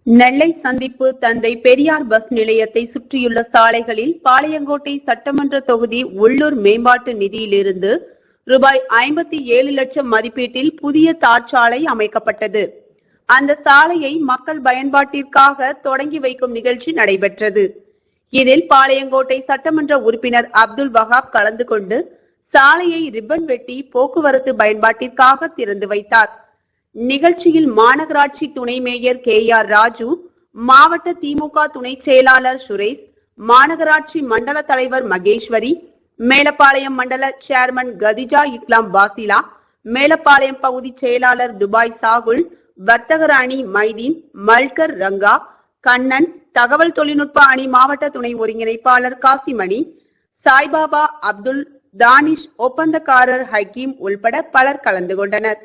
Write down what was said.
நெல்லை சந்திப்பு தந்தை பெரியார் பஸ் நிலையத்தை சுற்றியுள்ள சாலைகளில் பாளையங்கோட்டை சட்டமன்ற தொகுதி உள்ளூர் மேம்பாட்டு நிதியிலிருந்து ரூபாய் 57 லட்சம் மதிப்பீட்டில் புதிய தார்ச்சாலை அமைக்கப்பட்டது. அந்த சாலையை மக்கள் பயன்பாட்டிற்காக தொடங்கி வைக்கும் நிகழ்ச்சி நடைபெற்றது. இதில் பாளையங்கோட்டை சட்டமன்ற உறுப்பினர் அப்துல் வஹாப் கலந்து கொண்டு சாலையை ரிப்பன் வெட்டி போக்குவரத்து பயன்பாட்டிற்காக திறந்து வைத்தார். நிகழ்ச்சியில் மாநகராட்சி துணை மேயர் KR ராஜு, மாவட்ட திமுக துணை செயலாளர் சுரேஷ், மாநகராட்சி மண்டல தலைவர் மகேஸ்வரி, மேலப்பாளையம் மண்டல சேர்மன் கதிஜா இஸ்லாம் பாசிலா, மேலப்பாளையம் பகுதி செயலாளர் துபாய் சாகுல், வர்த்தகர் அணி மைதீன், மல்கர் ரங்கா, கண்ணன், தகவல் தொழில்நுட்ப அணி மாவட்ட துணை ஒருங்கிணைப்பாளர் காசிமணி, சாய்பாபா, அப்துல், தானிஷ், ஒப்பந்தக்காரர் ஹக்கீம் உள்பட பலர் கலந்து கொண்டனர்.